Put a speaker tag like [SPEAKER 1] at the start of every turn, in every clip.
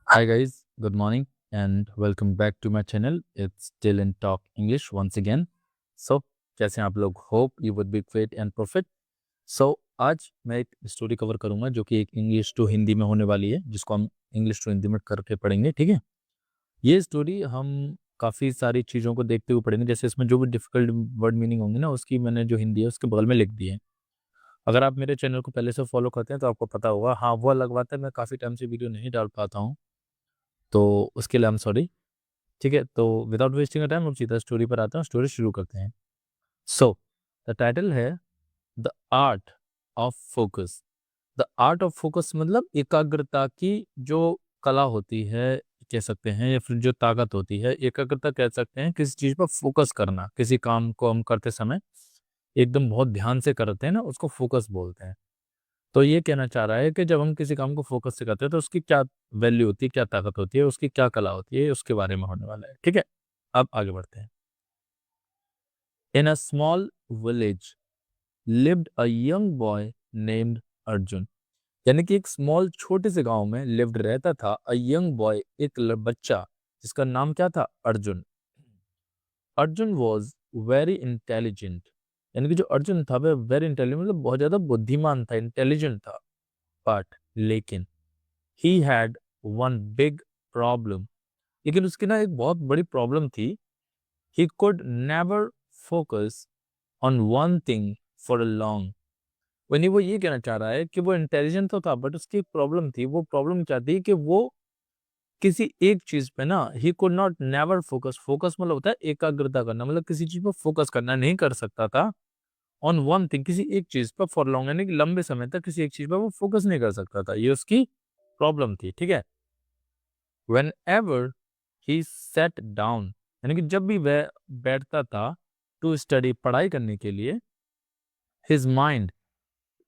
[SPEAKER 1] Hi guys, good morning and welcome back to my channel. It's Dylan Talk English once again. So, कैसे हैं आप लोग? Hope you would be great and perfect. So, आज मैं एक story cover करूंगा जो कि एक इंग्लिश टू हिंदी में होने वाली है, जिसको हम इंग्लिश टू हिंदी में करके पढ़ेंगे, ठीक है? ये स्टोरी हम काफ़ी सारी चीज़ों को देखते हुए पढ़ेंगे, जैसे इसमें जो भी डिफिकल्ट वर्ड मीनिंग होंगे ना, उसकी मैंने जो हिंदी है उसके बगल में लिख दी है। अगर आप मेरे चैनल को पहले से फॉलो करते हैं तो आपको पता होगा। हाँ, वो अलग बात है, मैं काफ़ी टाइम से वीडियो नहीं डाल पाता हूँ, तो उसके लिए आई एम सॉरी। ठीक है, तो विदाउट वेस्टिंग टाइम हम सीधा स्टोरी पर आते हैं, स्टोरी शुरू करते हैं। सो द टाइटल है the art of focus. The art of focus मतलब एकाग्रता की जो कला होती है कह सकते हैं, या फिर जो ताकत होती है, एकाग्रता कह सकते हैं, किसी चीज पर फोकस करना। किसी काम को हम करते समय एकदम बहुत ध्यान से करते हैं ना, उसको फोकस बोलते हैं। तो ये कहना चाह रहा है कि जब हम किसी काम को फोकस से करते हैं तो उसकी क्या वैल्यू होती है, क्या ताकत होती है, उसकी क्या कला होती है, उसके बारे में होने वाला है। ठीक है, अब आगे बढ़ते हैं। In a small village lived a young boy named Arjun। यानी कि एक स्मॉल छोटे से गांव में लिव्ड रहता था अ यंग बॉय, एक बच्चा जिसका नाम क्या था? Arjun. Arjun was very intelligent. यानी कि जो अर्जुन था वह वेरी इंटेलिजेंट मतलब बहुत ज्यादा बुद्धिमान था, इंटेलिजेंट था। बट लेकिन he had one big problem. लेकिन उसकी ना एक बहुत बड़ी प्रॉब्लम थी। He could never focus on one thing for a long. यानी वो ये कहना चाह रहा है कि वो इंटेलिजेंट तो था, बट उसकी एक प्रॉब्लम थी। वो प्रॉब्लम क्या थी कि वो किसी एक चीज पे ना he could not never focus. Focus मतलब होता है एकाग्रता करना, मतलब किसी चीज पर फोकस करना नहीं कर सकता था। ऑन वन थिंग, किसी एक चीज पर फॉर लॉन्ग, यानी कि लंबे समय तक किसी एक चीज पर वो फोकस नहीं कर सकता था। ये उसकी प्रॉब्लम थी। ठीक है, when ever he set down, यानी कि जब भी वह बैठता था टू स्टडी, पढ़ाई करने के लिए, हिज माइंड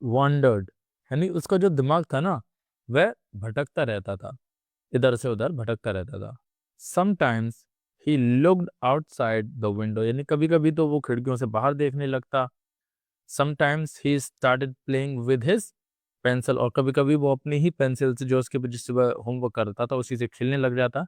[SPEAKER 1] वॉन्डर्ड, यानी उसका जो दिमाग था ना वह भटकता रहता था, इधर से उधर भटकता रहता था। Sometimes he looked outside the window, यानी कभी कभी तो वो खिड़कियों से बाहर देखने लगता। Sometimes he started playing with his pencil, और कभी कभी वो अपनी ही पेंसिल से जो उसके जिससे वह होमवर्क करता था उसी से खेलने लग जाता।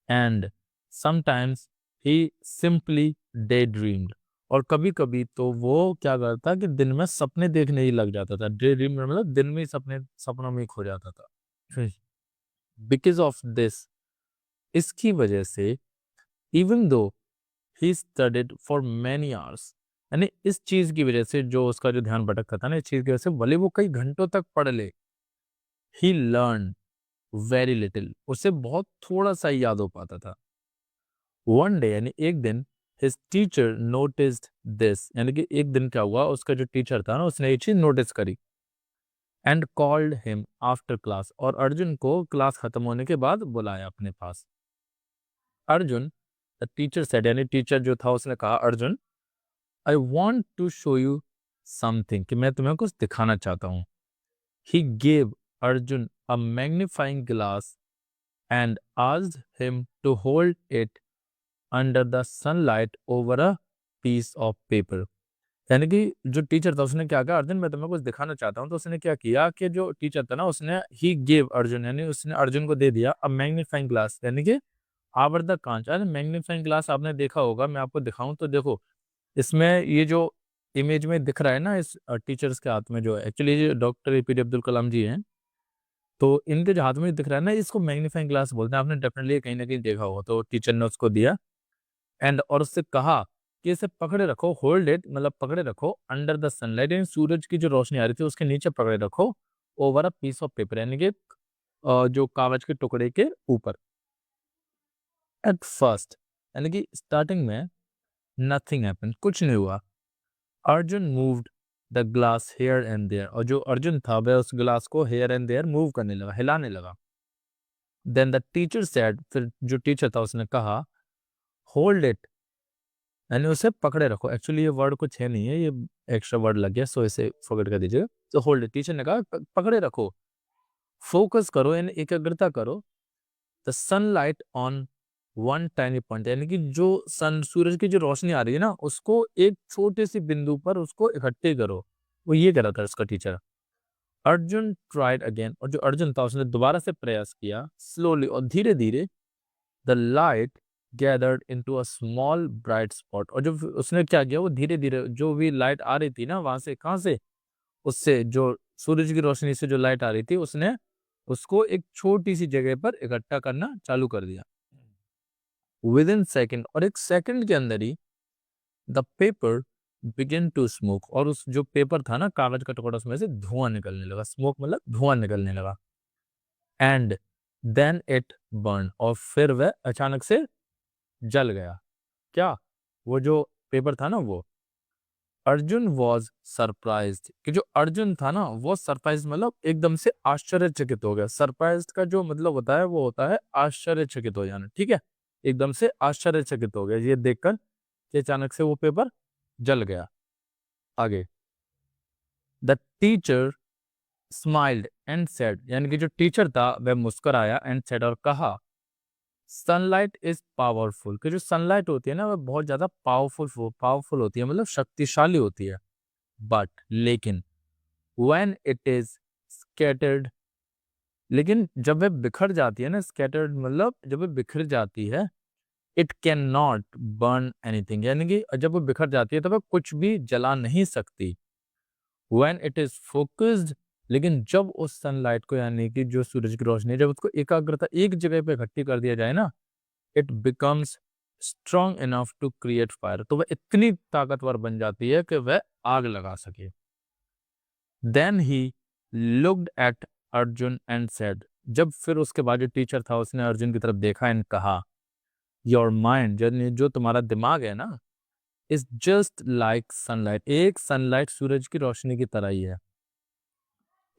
[SPEAKER 1] And sometimes he simply day dreamed, और कभी कभी तो वो क्या करता कि दिन में सपने देखने ही लग जाता था। डे ड्रीम मतलब दिन में ही सपनों में ही खो जाता था। बिकॉज ऑफ दिस, इसकी वजह से, even though he studied for many hours, यानी इस चीज की वजह से जो उसका जो ध्यान भटकता था ना, इस चीज की वजह से भले वो कई घंटों तक पढ़ ले, ही लर्न वेरी लिटिल, उसे बहुत थोड़ा सा ही याद हो पाता था। वन डे, यानी एक दिन, हिज टीचर नोटिस्ड दिस, यानी कि एक दिन क्या हुआ, उसका जो टीचर था ना उसने ये चीज नोटिस करी। And called him after class, और अर्जुन को क्लास खत्म होने के बाद बुलाया अपने पास। अर्जुन, द टीचर सेड, यानी टीचर जो था उसने कहा, Arjun, I want to show you something, कि मैं तुम्हें कुछ दिखाना चाहता हूँ। He gave Arjun a magnifying glass and asked him to hold it under the sunlight over a piece of paper. यानी कि जो टीचर था उसने क्या कहा, अर्जुन मैं तुम्हें कुछ दिखाना चाहता हूँ, तो उसने क्या किया कि जो टीचर था ना उसने ही गेव अर्जुन, यानी उसने अर्जुन को दे दिया अ मैग्नीफाइंग ग्लास, यानी कि आवर्धक कांच। अरे मैग्नीफाइंग ग्लास आपने देखा होगा, मैं आपको दिखाऊं तो देखो, इसमें ये जो इमेज में दिख रहा है ना, इस टीचर्स के हाथ में जो है, एक्चुअली ये डॉक्टर एपीजे अब्दुल कलाम जी हैं, तो इनके जो हाथ में दिख रहा है ना, इसको मैग्नीफाइंग ग्लास बोलते हैं। आपने डेफिनेटली कहीं ना कहीं देखा होगा। तो टीचर ने उसको दिया एंड और उससे कहा कि इसे पकड़े रखो, होल्ड इट मतलब पकड़े रखो, अंडर द सनलाइट, यानी सूरज की जो रोशनी आ रही थी उसके नीचे पकड़े रखो, over a piece of paper, यानी कि जो कागज के टुकड़े के ऊपर। एट फर्स्ट, यानी कि स्टार्टिंग में, नथिंग हैपेंड, कुछ नहीं हुआ। Arjun moved the glass here and there, और जो अर्जुन था वह उस ग्लास को हेयर एंड देयर मूव करने लगा, हिलाने लगा। देन द टीचर सेड, फिर जो टीचर था उसने कहा, होल्ड इट, यानी उसे पकड़े रखो। एक्चुअली ये वर्ड कुछ है नहीं है, ये एक्स्ट्रा वर्ड लग गया, सो इसे फॉरगेट कर दीजिए। तो होल्ड इट, टीचर ने कहा पकड़े रखो, फोकस करो, यानी एकाग्रता करो। The sunlight on one tiny point, यानी कि जो सूरज की जो रोशनी आ रही है ना उसको एक छोटे से बिंदु पर उसको इकट्ठे करो। वो ये कह रहा था इसका टीचर। अर्जुन ट्राइड अगेन, और जो अर्जुन था उसने दोबारा से प्रयास किया। स्लोली, और धीरे धीरे the light gathered into a small bright spot, और जो उसने क्या किया, वो धीरे धीरे जो भी लाइट आ रही थी ना वहां से, कहाँ से, उससे जो सूरज की रोशनी से जो लाइट आ रही थी, उसने उसको एक छोटी सी जगह पर इकट्ठा करना चालू कर दिया। विद इन सेकेंड, और एक सेकंड के अंदर ही the paper begin to smoke, और उस जो पेपर था ना, कागज का टुकड़ा, उसमें से धुआं निकलने लगा। स्मोक मतलब धुआं निकलने लगा। एंड देन इट बर्न, और फिर वह अचानक से जल गया। क्या, वो जो पेपर था ना वो। अर्जुन वॉज सरप्राइज्ड, कि जो अर्जुन था ना वो सरप्राइज मतलब एकदम से आश्चर्यचकित हो गया। सरप्राइज का जो मतलब होता है वो होता है आश्चर्यचकित हो जाना, ठीक है। एकदम से आश्चर्यचकित हो गया ये देखकर कि अचानक से वो पेपर जल गया। आगे, the teacher smiled and said, यानी कि जो टीचर था वह मुस्कुराया एंड सेड, और कहा, सनलाइट इज पावरफुल, कि जो सनलाइट होती है ना वह बहुत ज्यादा पावरफुल होती है, मतलब शक्तिशाली होती है। बट लेकिन when it is scattered, लेकिन जब वह बिखर जाती है ना, scattered मतलब जब वह बिखर जाती है, it cannot burn anything, यानी कि जब वो बिखर जाती है तो वह कुछ भी जला नहीं सकती। when it is focused, लेकिन जब उस सनलाइट को, यानी कि जो सूरज की रोशनी है, जब उसको एकाग्रता एक जगह पे इकट्ठी कर दिया जाए ना, it becomes strong enough to create fire, तो वह इतनी ताकतवर बन जाती है कि वह आग लगा सके। Then he looked at Arjun and said, जब फिर उसके बाद जो टीचर था उसने अर्जुन की तरफ देखा एंड कहा, योर माइंड, जो तुम्हारा दिमाग है ना, इज जस्ट लाइक सनलाइट, एक सनलाइट सूरज की रोशनी की तरह ही है।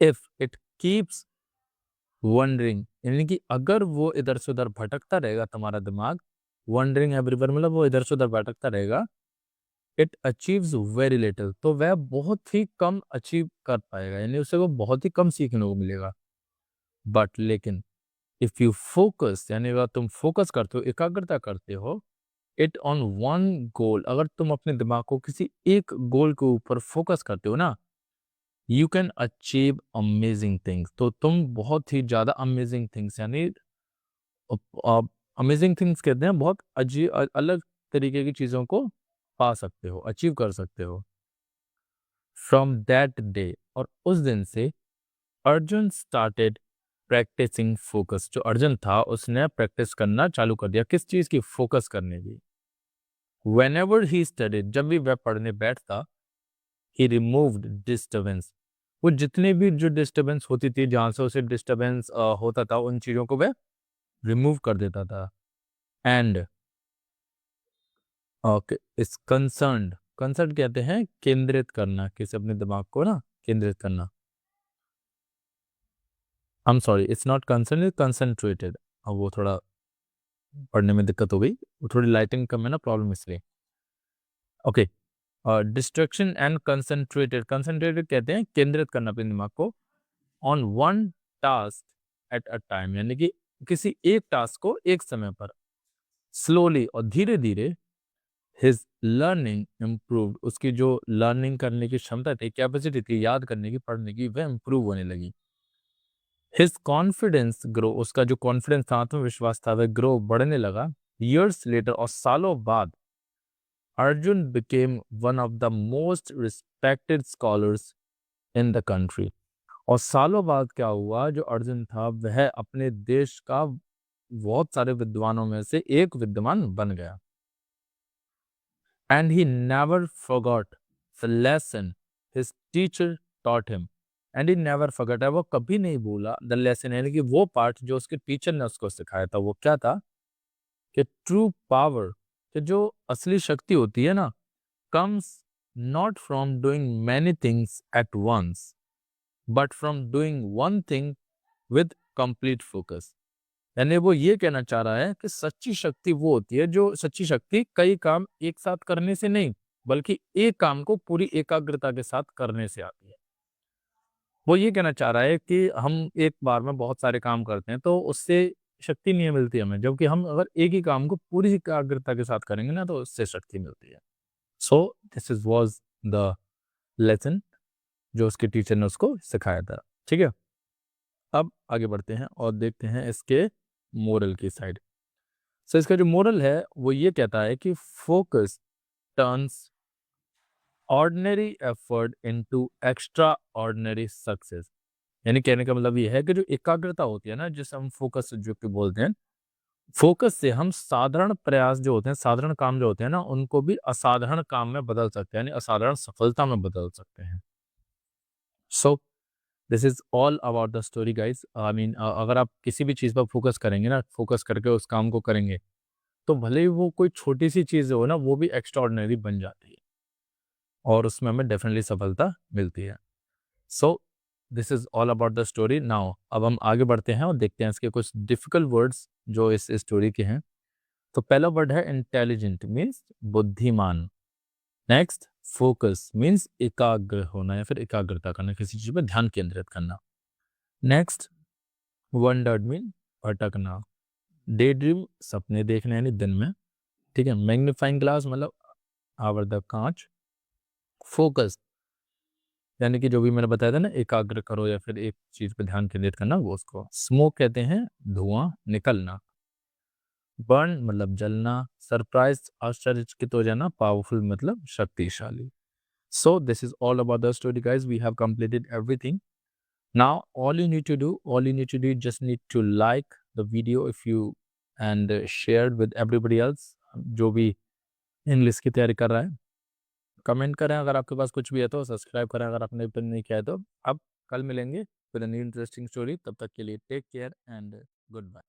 [SPEAKER 1] इफ इट कीप्स वंडरिंग, यानी कि अगर वो इधर से उधर भटकता रहेगा, तुम्हारा दिमाग वंडरिंग एवरीवेयर मतलब वो इधर से उधर भटकता रहेगा, इट अचीव्स वेरी लिटिल, तो वह बहुत ही कम अचीव कर पाएगा, यानी उसे वो बहुत ही कम सीखने को मिलेगा। बट लेकिन इफ यू फोकस, यानी अगर तुम फोकस करते हो, एकाग्रता करते हो, इट ऑन वन गोल, अगर तुम अपने दिमाग को किसी एक गोल के ऊपर फोकस करते हो ना, you can achieve amazing things, तो तुम बहुत ही ज्यादा अमेजिंग थिंग्स, यानी अमेजिंग थिंग्स कहते हैं बहुत अजीब अलग तरीके की चीजों को पा सकते हो, अचीव कर सकते हो। फ्रॉम दैट डे, और उस दिन से अर्जुन स्टार्टेड प्रैक्टिसिंग फोकस, जो अर्जुन था उसने प्रैक्टिस करना चालू कर दिया, किस चीज की, फोकस करने की। Whenever he studied, जब भी वह पढ़ने बैठता, he removed disturbance, वो जितने भी जो डिस्टरबेंस होती थी, जहां से उसे डिस्टरबेंस होता था, उन चीजों को वह रिमूव कर देता था। एंड इस कंसर्न, कंसर्न कहते हैं केंद्रित करना, किसी अपने दिमाग को ना केंद्रित करना। I am sorry, it's not concern, is concentrated. अब वो थोड़ा पढ़ने में दिक्कत हो गई, वो थोड़ी लाइटिंग कम है ना, प्रॉब्लम इसलिए। Okay, destruction and concentrated, concentrated कहते हैं केंद्रित करना अपने दिमाग को, on one task at a time, यानी कि किसी एक टास्क को एक समय पर। स्लोली, और धीरे धीरे, हिज लर्निंग इम्प्रूव्ड, उसकी जो लर्निंग करने की क्षमता थी, कैपेसिटी थी याद करने की, पढ़ने की, वह इम्प्रूव होने लगी। हिज कॉन्फिडेंस ग्रो, उसका जो कॉन्फिडेंस था, आत्मविश्वास था, वह ग्रो बढ़ने लगा। ईयर्स लेटर, और सालों बाद, Arjun became one of the most respected scholars in the country, और सालों बाद क्या हुआ, जो अर्जुन था वह अपने देश का बहुत सारे विद्वानों में से एक विद्वान बन गया। And he never forgot the lesson his teacher taught him, and he never forgot, वो कभी नहीं भूला द लेसन, यानी कि वो पाठ जो उसके टीचर ने उसको सिखाया था। वो क्या था, कि ट्रू पावर, कि जो असली शक्ति होती है ना, comes not from doing many things at once, but from doing one thing with complete focus। यानी वो ये कहना चाह रहा है कि सच्ची शक्ति वो होती है, जो सच्ची शक्ति कई काम एक साथ करने से नहीं, बल्कि एक काम को पूरी एकाग्रता के साथ करने से आती है। वो ये कहना चाह रहा है कि हम एक बार में बहुत सारे काम करते हैं तो उससे शक्ति नहीं मिलती हमें, जबकि हम अगर एक ही काम को पूरी एकाग्रता के साथ करेंगे ना, तो उससे शक्ति मिलती है। So this is was the lesson जो उसके टीचर ने उसको सिखाया था। ठीक है, अब आगे बढ़ते हैं और देखते हैं इसके मोरल की साइड। सो इसका जो मोरल है वो ये कहता है कि focus turns ordinary effort into extra ordinary success. यानी कहने का मतलब ये है कि जो एकाग्रता होती है ना, जिसे हम फोकस जो कि बोलते हैं, फोकस से हम साधारण प्रयास जो होते हैं, साधारण काम जो होते हैं ना, उनको भी असाधारण काम में बदल सकते हैं, यानी असाधारण सफलता में बदल सकते हैं। So this is all about the story guys. I mean अगर आप किसी भी चीज़ पर फोकस करेंगे ना, फोकस करके उस काम को करेंगे, तो भले ही वो कोई छोटी सी चीज़ हो ना, वो भी एक्स्ट्रा ऑर्डिनरी बन जाती है और उसमें हमें डेफिनेटली सफलता मिलती है। So this is all about the story. Now अब हम आगे बढ़ते हैं और देखते हैं इसके कुछ डिफिकल्ट वर्ड्स जो इस स्टोरी के हैं। तो पहला वर्ड है इंटेलिजेंट, मीन्स बुद्धिमान। नेक्स्ट फोकस मीन्स एकाग्र होना या फिर एकाग्रता करना, किसी चीज पर ध्यान केंद्रित करना। नेक्स्ट वंडर्ड मीन भटकना। डे ड्रीम सपने देखना यानी दिन में। ठीक है, मैग्नीफाइंग ग्लास मतलब आवर्धक कांच। फोकस यानी कि जो भी मैंने बताया था ना, एकाग्र करो या फिर एक चीज पे ध्यान केंद्रित करना, वो उसको स्मोक कहते हैं, धुआं निकलना। बर्न मतलब जलना। सरप्राइज आश्चर्यचकित हो जाना। पावरफुल मतलब शक्तिशाली। So this is all about the story, guys. We have completed everything. Now all you need to do, just need to like the video if you and share it with everybody else. जो भी English की तैयारी कर रहा है, comment करें अगर आपके पास कुछ भी है तो, सब्सक्राइब करें अगर आपने अभी तक नहीं किया है तो। अब कल मिलेंगे विद न्यू इंटरेस्टिंग स्टोरी, तब तक के लिए take care and good bye.